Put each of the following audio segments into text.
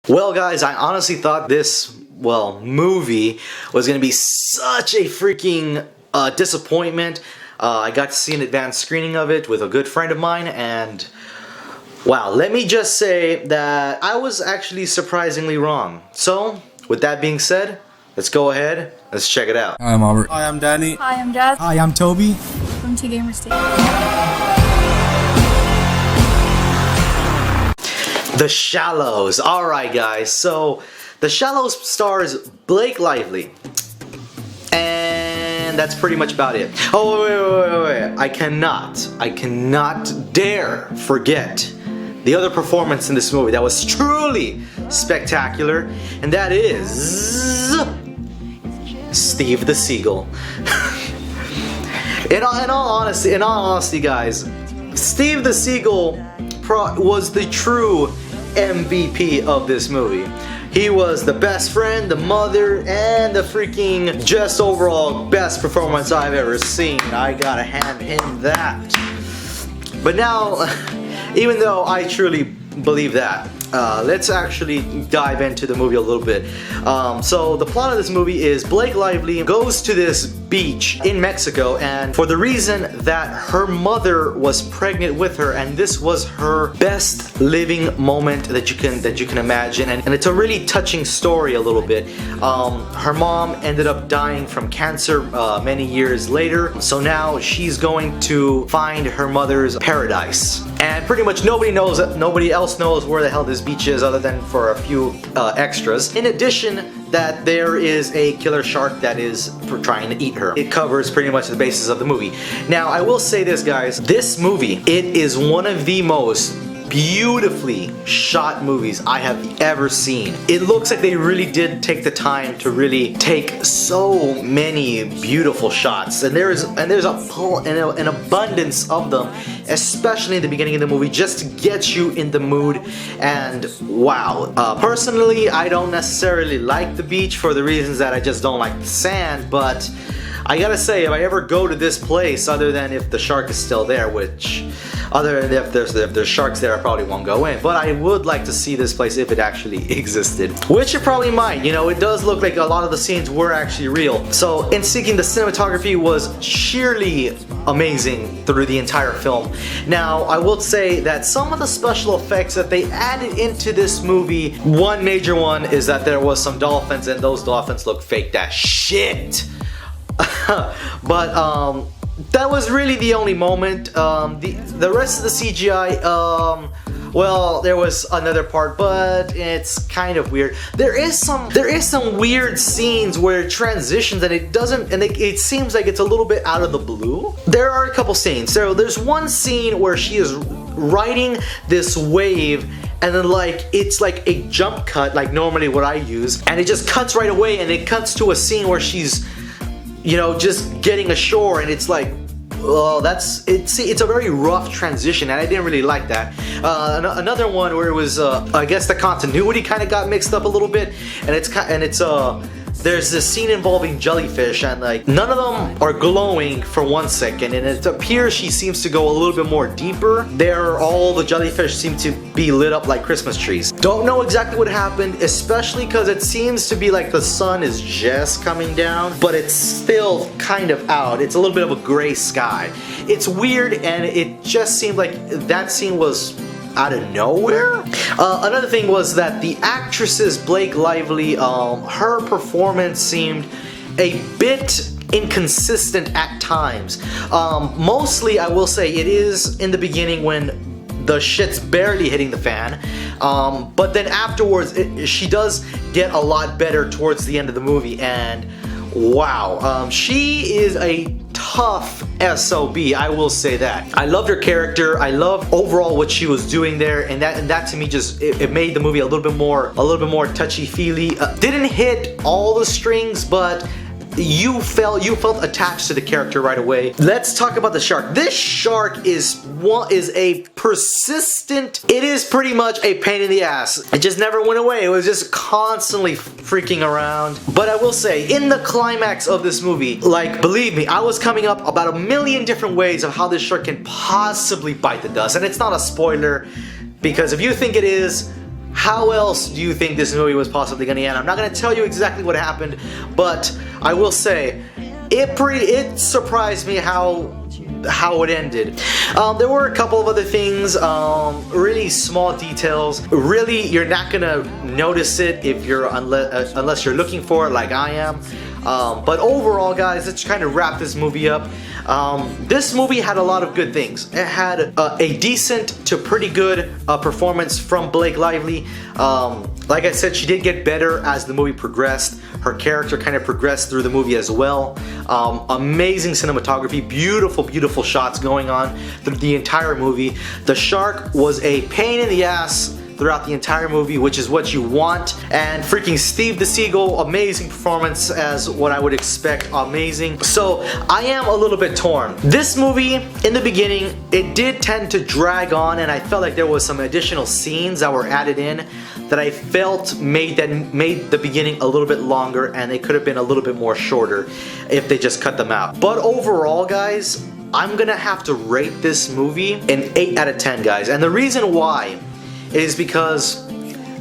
Well, guys, I honestly thought this, movie was gonna be such a freaking disappointment. I got to see an advanced screening of it with a good friend of mine, and wow, let me just say that I was actually surprisingly wrong. So, with that being said, let's go ahead, let's check it out. Hi, I'm Albert. Hi, I'm Danny. Hi, I'm Jazz. Hi, I'm Toby. Welcome to Gamer State. The Shallows. Alright, guys, so The Shallows stars Blake Lively. And that's pretty much about it. Oh, wait. I cannot dare forget the other performance in this movie that was truly spectacular, and that is Steve the Seagull. In all honesty, guys, Steve the Seagull was the true MVP of this movie. He was the best friend, the mother, and the freaking just overall best performance I've ever seen. I gotta hand him that. But now, even though I truly believe that, let's actually dive into the movie a little bit. So the plot of this movie is Blake Lively goes to this beach in Mexico, and for the reason that her mother was pregnant with her, and this was her best living moment that you can imagine, and it's a really touching story a little bit. Her mom ended up dying from cancer many years later, so now she's going to find her mother's paradise, and pretty much nobody else knows where the hell this beach is other than for a few extras. In addition, that there is a killer shark that is trying to eat her. It covers pretty much the basis of the movie. Now, I will say this, guys, this movie, it is one of the most beautifully shot movies I have ever seen. It looks like they really did take the time to really take so many beautiful shots, and there's an abundance of them, especially in the beginning of the movie, just to get you in the mood. And wow, personally, I don't necessarily like the beach for the reasons that I just don't like the sand, but I gotta say, if I ever go to this place, other than if the shark is still there, which, other than if there's sharks there, I probably won't go in. But I would like to see this place if it actually existed, which it probably might. You know, it does look like a lot of the scenes were actually real. So, in speaking, the cinematography was sheerly amazing through the entire film. Now, I will say that some of the special effects that they added into this movie, one major one is that there was some dolphins, and those dolphins look fake as shit. But that was really the only moment. The rest of the CGI, well, there was another part, but it's kind of weird. There is some weird scenes where it transitions, and it seems like it's a little bit out of the blue. There are a couple scenes. So there's one scene where she is riding this wave, and then it's like a jump cut, like normally what I use, and it just cuts right away, and it cuts to a scene where she's, you know, just getting ashore, and it's like, oh, it's a very rough transition, and I didn't really like that. Another one where it was, I guess the continuity kind of got mixed up a little bit, and there's this scene involving jellyfish, and like none of them are glowing for 1 second, and it appears she seems to go a little bit more deeper. All the jellyfish seem to be lit up like Christmas trees. Don't know exactly what happened, especially because it seems to be like the sun is just coming down, but it's still kind of out. It's a little bit of a gray sky. It's weird, and it just seemed like that scene was out of nowhere. Another thing was that the actress's Blake Lively, her performance seemed a bit inconsistent at times. Mostly, I will say, it is in the beginning when the shit's barely hitting the fan, but then afterwards she does get a lot better towards the end of the movie, and wow, she is a tough SOB, I will say that. I loved her character. I loved overall what she was doing there, and that to me just it made the movie a little bit more touchy-feely. Didn't hit all the strings, but you felt attached to the character right away. Let's talk about the shark. This shark is a persistent, it is pretty much a pain in the ass. It just never went away. It was just constantly freaking around. But I will say, in the climax of this movie, like, believe me, I was coming up about a million different ways of how this shark can possibly bite the dust. And it's not a spoiler, because if you think it is, how else do you think this movie was possibly going to end? I'm not going to tell you exactly what happened, but I will say it surprised me how it ended. There were a couple of other things, really small details. Really, you're not gonna notice it if you're unless you're looking for it like I am. But overall, guys, let's kind of wrap this movie up. This movie had a lot of good things. It had a decent to pretty good performance from Blake Lively. Like I said, she did get better as the movie progressed. Her character kind of progressed through the movie as well. Amazing cinematography, beautiful shots going on through the entire movie. The shark was a pain in the ass throughout the entire movie, which is what you want. And freaking Steve the Seagull, amazing performance as what I would expect, amazing. So I am a little bit torn. This movie, in the beginning, it did tend to drag on, and I felt like there was some additional scenes that were added in that I felt made the beginning a little bit longer, and they could have been a little bit more shorter if they just cut them out. But overall, guys, I'm gonna have to rate this movie an 8 out of 10, guys. And the reason why is because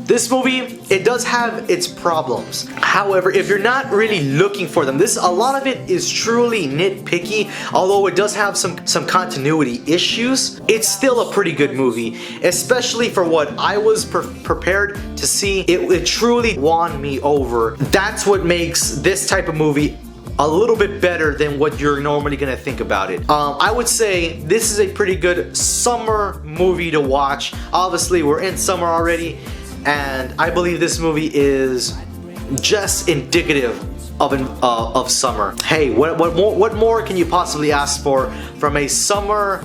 this movie, it does have its problems. However, if you're not really looking for them, a lot of it is truly nitpicky. Although it does have some continuity issues, it's still a pretty good movie, especially for what I was prepared to see. It truly won me over. That's what makes this type of movie a little bit better than what you're normally gonna think about it. I would say this is a pretty good summer movie to watch. Obviously, we're in summer already, and I believe this movie is just indicative of summer. Hey, what more can you possibly ask for from a summer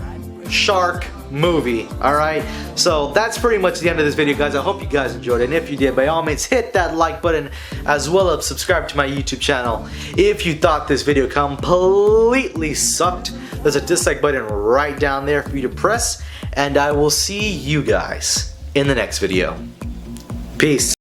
shark movie? Alright, so that's pretty much the end of this video, guys. I hope you guys enjoyed it, and if you did, by all means hit that like button, as well as subscribe to my YouTube channel. If you thought this video completely sucked, there's a dislike button right down there for you to press, and I will see you guys in the next video. Peace.